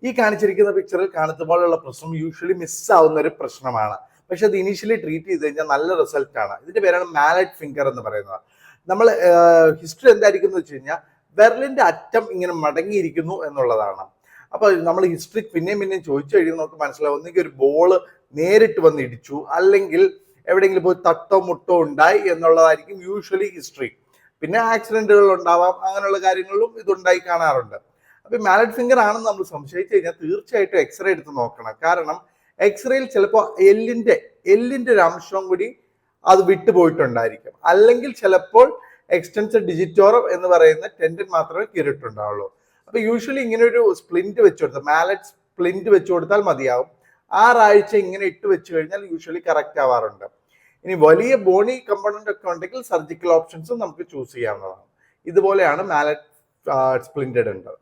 ഈ കാണിച്ചിരിക്കുന്ന പിക്ചറിൽ കാണുമ്പോഴുള്ള പ്രശ്നം യൂഷ്വലി മിസ്സാവുന്ന ഒരു പ്രശ്നമാണ്. പക്ഷെ അത് ഇനീഷ്യലി ട്രീറ്റ് ചെയ്ത് കഴിഞ്ഞാൽ നല്ല റിസൾട്ട് ആണ്. ഇതിന്റെ പേരാണ് മാലറ്റ് ഫിംഗർ എന്ന് പറയുന്നത്. നമ്മൾ ഹിസ്റ്ററി എന്തായിരിക്കും എന്ന് വെച്ച് കഴിഞ്ഞാൽ വിരലിന്റെ അറ്റം ഇങ്ങനെ മടങ്ങിയിരിക്കുന്നു എന്നുള്ളതാണ്. അപ്പൊ നമ്മൾ ഹിസ്റ്ററി പിന്നെയും ചോദിച്ചു കഴിയുമ്പോൾ നമുക്ക് മനസ്സിലാവും, ഒന്നെങ്കിൽ ഒരു ബോള് നേരിട്ട് വന്ന് ഇടിച്ചു, അല്ലെങ്കിൽ എവിടെയെങ്കിലും പോയി തട്ടോ മുട്ടോ ഉണ്ടായി എന്നുള്ളതായിരിക്കും യൂഷ്വലി ഹിസ്റ്ററി. പിന്നെ ആക്സിഡന്റുകൾ ഉണ്ടാവാം, അങ്ങനെയുള്ള കാര്യങ്ങളിലും ഇതുണ്ടായി കാണാറുണ്ട്. അപ്പൊ മാലറ്റ് ഫിംഗർ ആണെന്ന് നമ്മൾ സംശയിച്ചു കഴിഞ്ഞാൽ തീർച്ചയായിട്ടും എക്സ്റേ എടുത്ത് നോക്കണം. കാരണം എക്സ്റേയിൽ ചിലപ്പോൾ എല്ലിന്റെ ഒരു അംശം കൂടി അത് വിട്ടുപോയിട്ടുണ്ടായിരിക്കും. അല്ലെങ്കിൽ ചിലപ്പോൾ എക്സ്റ്റൻസർ ഡിജിറ്റോറം എന്ന് പറയുന്ന ടെൻഡൻ മാത്രമേ കീറിയിട്ടുണ്ടാവുള്ളൂ. അപ്പൊ യൂഷ്വലി ഇങ്ങനെ ഒരു സ്പ്ലിന്റ് വെച്ചു കൊടുത്താൽ, മാലറ്റ് സ്പ്ലിന്റ് വെച്ചു കൊടുത്താൽ മതിയാവും. 6 ആഴ്ച ഇങ്ങനെ ഇട്ട് വെച്ച് കഴിഞ്ഞാൽ യൂഷ്വലി കറക്റ്റ് ആവാറുണ്ട്. ഇനി വലിയ ബോണി കമ്പോണന്റ് ഒക്കെ ഉണ്ടെങ്കിൽ സർജിക്കൽ ഓപ്ഷൻസും നമുക്ക് ചൂസ് ചെയ്യാവുന്നതാണ്. ഇതുപോലെയാണ് മാലറ്റ് സ്പ്ലിന്റഡ് ഉണ്ട്.